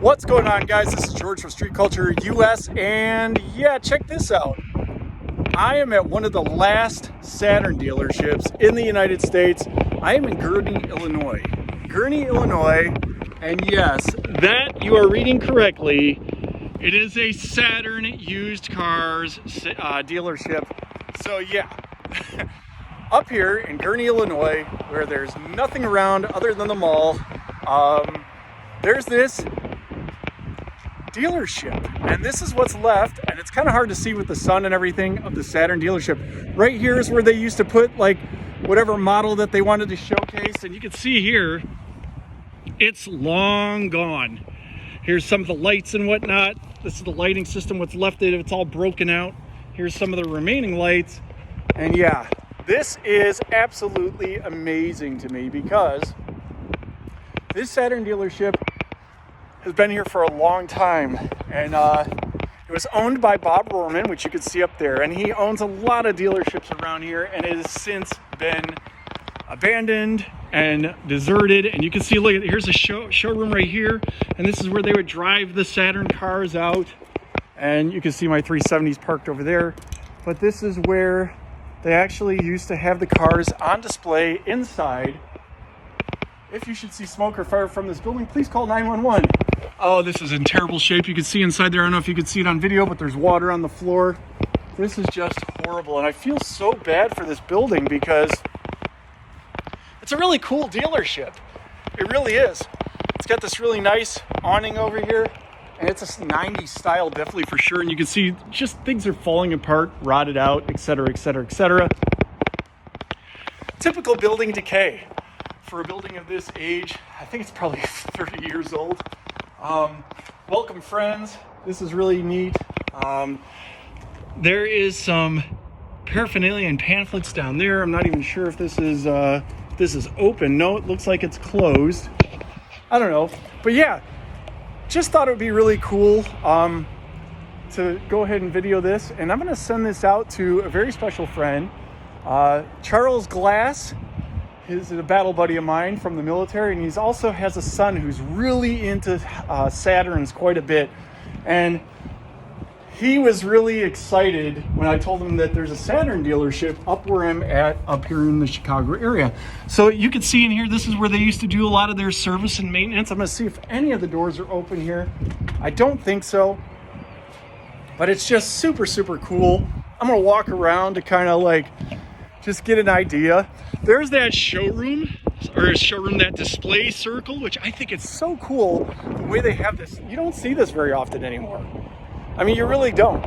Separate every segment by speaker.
Speaker 1: What's going on, guys? This is George from StreetCulture.US, and yeah, check this out. I am at one of the last Saturn dealerships in the United States. I am in Gurnee, Illinois. And yes, that you are reading correctly. It is a Saturn used cars dealership. So yeah, up here in Gurnee, Illinois, where there's nothing around other than the mall, there's this dealership, and this is what's left, and it's kind of hard to see with the sun and everything of the Saturn dealership. Right here is where they used to put like whatever model that they wanted to showcase, and you can see here it's long gone. Here's some of the lights and whatnot. This is the lighting system, what's left of it, it's all broken out. Here's some of the remaining lights, and yeah, this is absolutely amazing to me because this Saturn dealership has been here for a long time, and it was owned by Bob Rohrman, which you can see up there, and he owns a lot of dealerships around here, and it has since been abandoned and deserted. And you can see, look, here's a showroom right here, and this is where they would drive the Saturn cars out, and you can see my 370s parked over there. But this is where they actually used to have the cars on display inside. If you should see smoke or fire from this building, please call 911. Oh, this is in terrible shape. You can see inside there. I don't know if you can see it on video, but there's water on the floor. This is just horrible. And I feel so bad for this building because it's a really cool dealership. It really is. It's got this really nice awning over here, and it's a 90s style, definitely for sure. And you can see just things are falling apart, rotted out, etc., etc., etc. Typical building decay. For a building of this age, I think it's probably 30 years old. Welcome, friends. This is really neat. There is some paraphernalia and pamphlets down there. I'm not even sure if this is open. No, it looks like it's closed. I don't know. But yeah, just thought it would be really cool to go ahead and video this. And I'm going to send this out to a very special friend, Charles Glass. He's a battle buddy of mine from the military, and he also has a son who's really into Saturns quite a bit. And he was really excited when I told him that there's a Saturn dealership up where I'm at, up here in the Chicago area. So you can see in here, this is where they used to do a lot of their service and maintenance. I'm going to see if any of the doors are open here. I don't think so, but it's just super, super cool. I'm going to walk around to kind of like just get an idea. There's that showroom, that display circle, which I think it's so cool the way they have this. You don't see this very often anymore. I mean, you really don't.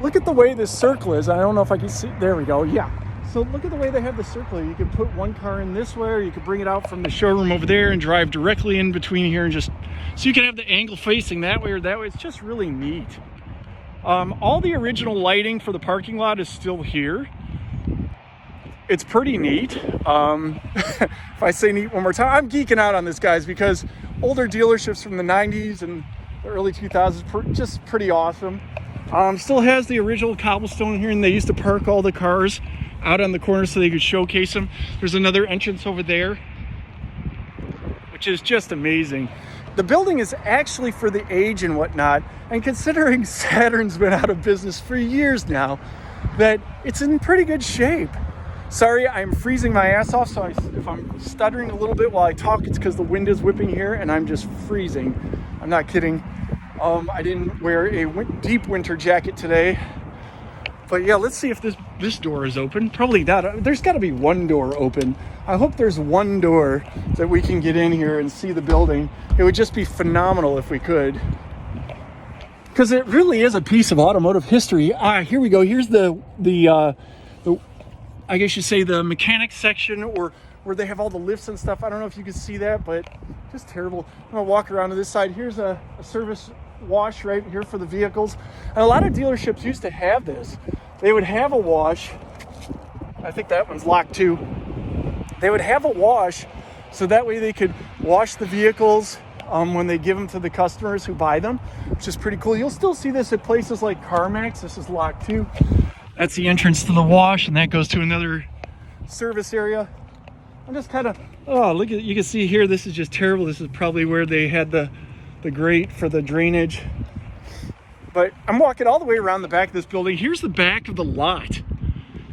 Speaker 1: Look at the way this circle is. I don't know if I can see. There we go. Yeah. So look at the way they have the circle. You can put one car in this way, or you can bring it out from the showroom over there and drive directly in between here, and just so you can have the angle facing that way or that way. It's just really neat. All the original lighting for the parking lot is still here. It's pretty neat. If I say neat one more time, I'm geeking out on this, guys, because older dealerships from the 90s and the early 2000s, just pretty awesome. Still has the original cobblestone here, and they used to park all the cars out on the corner so they could showcase them. There's another entrance over there, which is just amazing. The building is actually, for the age and whatnot, and considering Saturn's been out of business for years now, that it's in pretty good shape. Sorry, I'm freezing my ass off, so if I'm stuttering a little bit while I talk, it's because the wind is whipping here and I'm just freezing. I'm not kidding. I didn't wear a deep winter jacket today. But yeah, let's see if this door is open. Probably not. There's got to be one door open. I hope there's one door that we can get in here and see the building. It would just be phenomenal if we could, because it really is a piece of automotive history. Here we go. Here's the I guess you say the mechanics section, or where they have all the lifts and stuff. I don't know if you can see that, but just terrible. I'm gonna walk around to this side. Here's a service wash right here for the vehicles. And a lot of dealerships used to have this. They would have a wash. I think that one's locked too. They would have a wash so that way they could wash the vehicles when they give them to the customers who buy them, which is pretty cool. You'll still see this at places like CarMax. This is locked too. That's the entrance to the wash, and that goes to another service area. I'm just kind of, oh, look at, you can see here, this is just terrible. This is probably where they had the the grate for the drainage. But I'm walking all the way around the back of this building. Here's the back of the lot.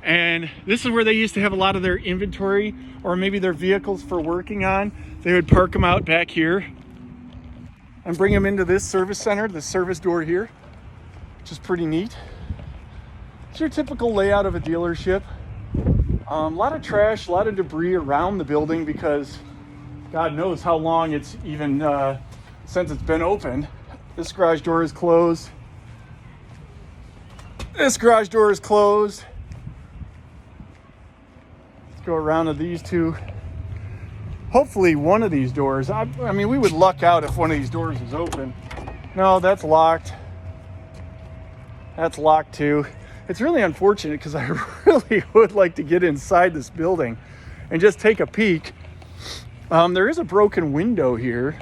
Speaker 1: And this is where they used to have a lot of their inventory or maybe their vehicles for working on. They would park them out back here and bring them into this service center, the service door here, which is pretty neat. It's your typical layout of a dealership. A lot of trash, a lot of debris around the building because God knows how long it's even since it's been open. This garage door is closed. This garage door is closed. Let's go around to these two. Hopefully one of these doors, I mean, we would luck out if one of these doors is open. No, that's locked. That's locked too. It's really unfortunate because I really would like to get inside this building and just take a peek. There is a broken window here.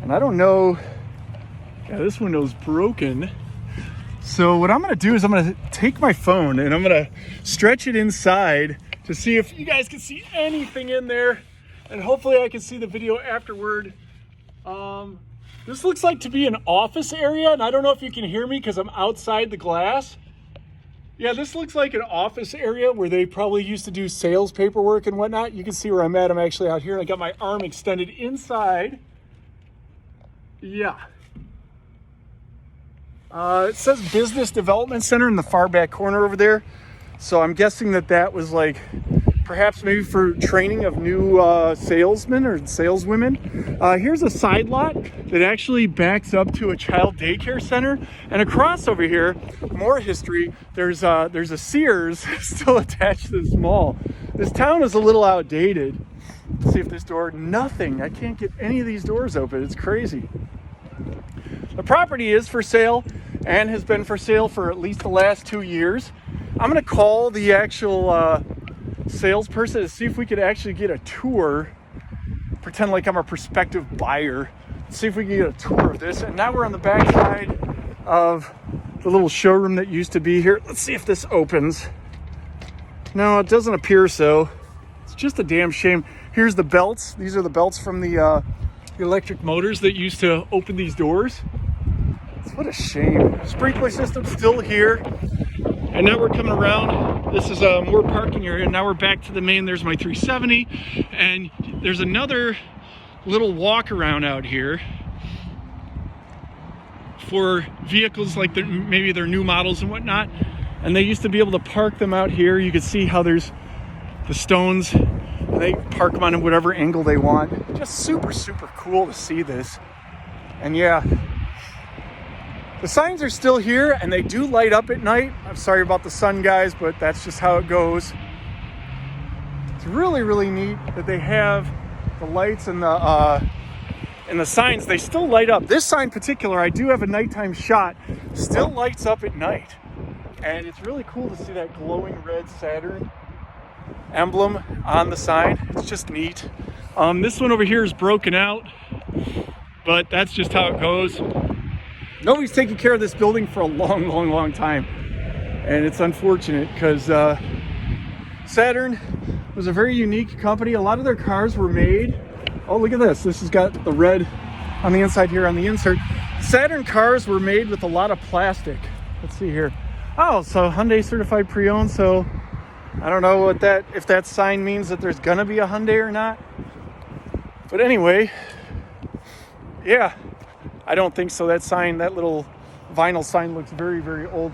Speaker 1: And I don't know. Yeah, this window's broken. So what I'm going to do is I'm going to take my phone and I'm going to stretch it inside to see if you guys can see anything in there. And hopefully I can see the video afterward. This looks like to be an office area. And I don't know if you can hear me because I'm outside the glass. Yeah, this looks like an office area where they probably used to do sales paperwork and whatnot. You can see where I'm at. I'm actually out here. I got my arm extended inside. Yeah. It says Business Development Center in the far back corner over there. So I'm guessing that was like perhaps maybe for training of new salesmen or saleswomen. Here's a side lot that actually backs up to a child daycare center. And across over here, more history, there's a Sears still attached to this mall. This town is a little outdated. Let's see if this door, nothing. I can't get any of these doors open. It's crazy. The property is for sale and has been for sale for at least the last 2 years. I'm going to call the actual salesperson to see if we could actually get a tour, pretend like I'm a prospective buyer, see if we can get a tour of this. And now we're on the back side of the little showroom that used to be here. Let's see if this opens. No, it doesn't appear so. It's just a damn shame. Here's the belts. These are the belts from the electric motors that used to open these doors. What a shame. Sprinkler system still here. And now we're coming around. This is more parking area. Now we're back to the main. There's my 370. And there's another little walk around out here for vehicles like maybe their new models and whatnot. And they used to be able to park them out here. You can see how there's the stones. And they park them on whatever angle they want. Just super, super cool to see this. And yeah. The signs are still here and they do light up at night. I'm sorry about the sun, guys, but that's just how it goes. It's really, really neat that they have the lights and the signs. They still light up. This sign in particular, I do have a nighttime shot, still lights up at night. And it's really cool to see that glowing red Saturn emblem on the sign. It's just neat. This one over here is broken out, but that's just how it goes. Nobody's taken care of this building for a long, long, long time. And it's unfortunate because Saturn was a very unique company. A lot of their cars were made. Oh, look at this. This has got the red on the inside here on the insert. Saturn cars were made with a lot of plastic. Let's see here. Oh, so Hyundai certified pre-owned. So I don't know what if that sign means that there's gonna be a Hyundai or not. But anyway, yeah. I don't think so. That sign, that little vinyl sign looks very, very old.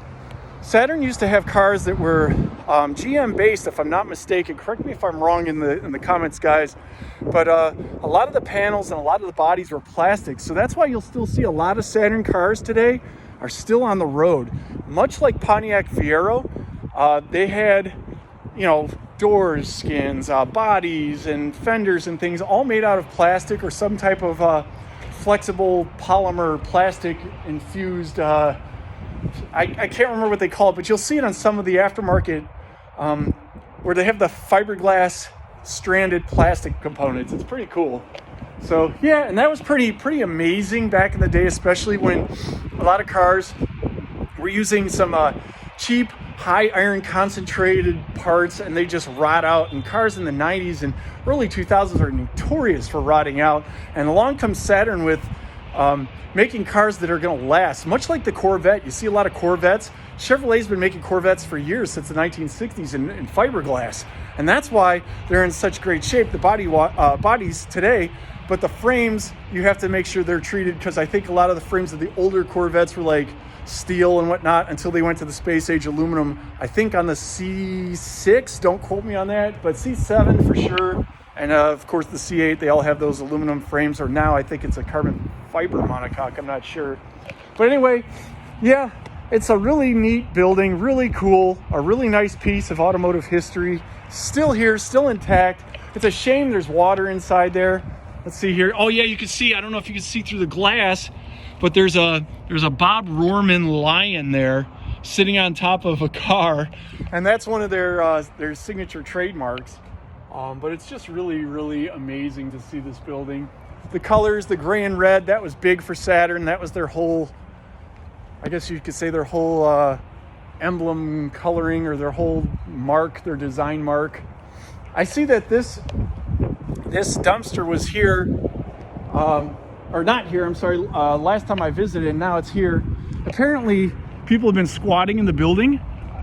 Speaker 1: Saturn used to have cars that were GM based, if I'm not mistaken. Correct me if I'm wrong in the comments, guys. But a lot of the panels and a lot of the bodies were plastic. So that's why you'll still see a lot of Saturn cars today are still on the road. Much like Pontiac Fiero, they had, doors, skins, bodies, and fenders and things all made out of plastic or some type of flexible polymer plastic infused I can't remember what they call it, but you'll see it on some of the aftermarket where they have the fiberglass stranded plastic components. It's pretty cool. So yeah, and that was pretty amazing back in the day, especially when a lot of cars were using some cheap high iron concentrated parts and they just rot out. And cars in the 90s and early 2000s are notorious for rotting out. And along comes Saturn with making cars that are going to last, much like the Corvette. You see a lot of Corvettes. Chevrolet's been making Corvettes for years, since the 1960s, in fiberglass. And that's why they're in such great shape, the bodies today. But the frames, you have to make sure they're treated, because I think a lot of the frames of the older Corvettes were like steel and whatnot until they went to the space age aluminum. I think on the C6, don't quote me on that, but C7 for sure. And of course the C8, they all have those aluminum frames, or now I think it's a carbon fiber monocoque, I'm not sure. But anyway, yeah, it's a really neat building, really cool, a really nice piece of automotive history. Still here, still intact. It's a shame there's water inside there. Let's see here. Oh yeah, you can see, I don't know if you can see through the glass, but there's a Bob Rohrman lion there sitting on top of a car. And that's one of their signature trademarks. But it's just really, really amazing to see this building. The colors, the gray and red, that was big for Saturn. That was their whole, I guess you could say their whole emblem coloring, or their whole mark, their design mark. I see that this dumpster was here, or not here, I'm sorry, last time I visited, and now it's here. Apparently, people have been squatting in the building.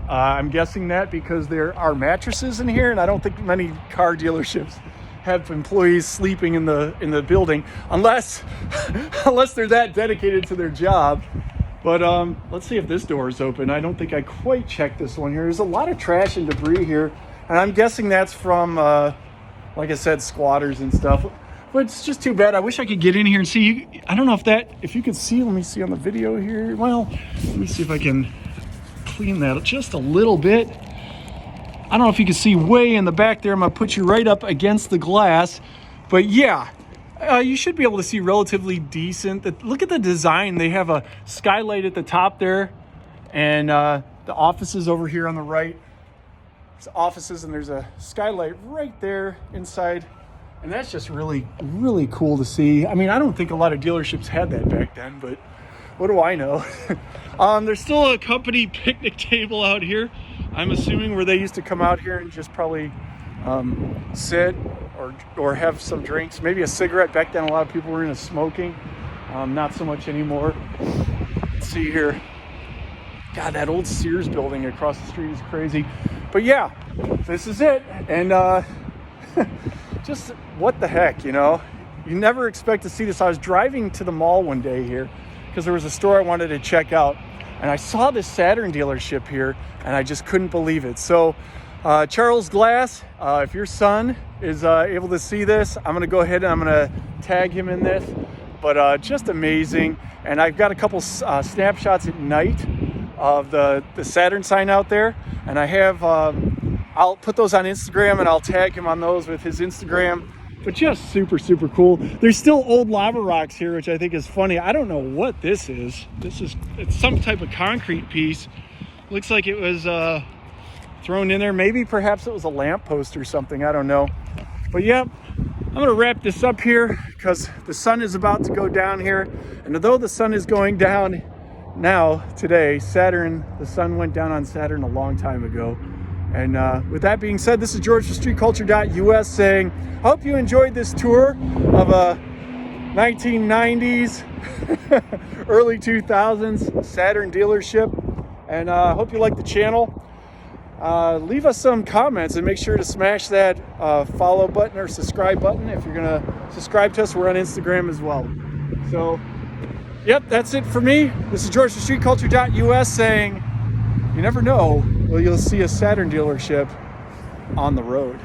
Speaker 1: I'm guessing that because there are mattresses in here, and I don't think many car dealerships have employees sleeping in the building, unless they're that dedicated to their job. But let's see if this door is open. I don't think I quite checked this one here. There's a lot of trash and debris here, and I'm guessing that's from, like I said, squatters and stuff. But it's just too bad. I wish I could get in here and see. I don't know if you could see. Let me see on the video here. Well, let me see if I can clean that just a little bit. I don't know if you can see way in the back there. I'm gonna put you right up against the glass. But yeah, you should be able to see relatively decent. Look at the design. They have a skylight at the top there, and the offices over here on the right. There's offices, and there's a skylight right there inside. And that's just really, really cool to see. I mean, I don't think a lot of dealerships had that back then, but what do I know? There's still a company picnic table out here, I'm assuming, where they used to come out here and just probably sit or have some drinks, maybe a cigarette. Back then, a lot of people were into smoking. Not so much anymore. Let's see here. God, that old Sears building across the street is crazy. But yeah, this is it. And just what the heck, you know? You never expect to see this. I was driving to the mall one day here because there was a store I wanted to check out, and I saw this Saturn dealership here, and I just couldn't believe it. So Charles Glass, if your son is able to see this, I'm going to go ahead and I'm going to tag him in this. But just amazing. And I've got a couple snapshots at night of the Saturn sign out there, and I have I'll put those on Instagram, and I'll tag him on those with his Instagram. But just super, super cool. There's still old lava rocks here, which I think is funny. I don't know what this is. It's some type of concrete piece. Looks like it was thrown in there. Maybe perhaps it was a lamppost or something. I don't know. But yeah, I'm going to wrap this up here because the sun is about to go down here. And although the sun is going down now, today, the sun went down on Saturn a long time ago. And with that being said, this is George from StreetCulture.US saying, I hope you enjoyed this tour of a 1990s, early 2000s Saturn dealership. And I hope you like the channel. Leave us some comments and make sure to smash that follow button or subscribe button. If you're going to subscribe to us, we're on Instagram as well. So, yep, that's it for me. This is George from StreetCulture.US saying, you never know, well, you'll see a Saturn dealership on the road.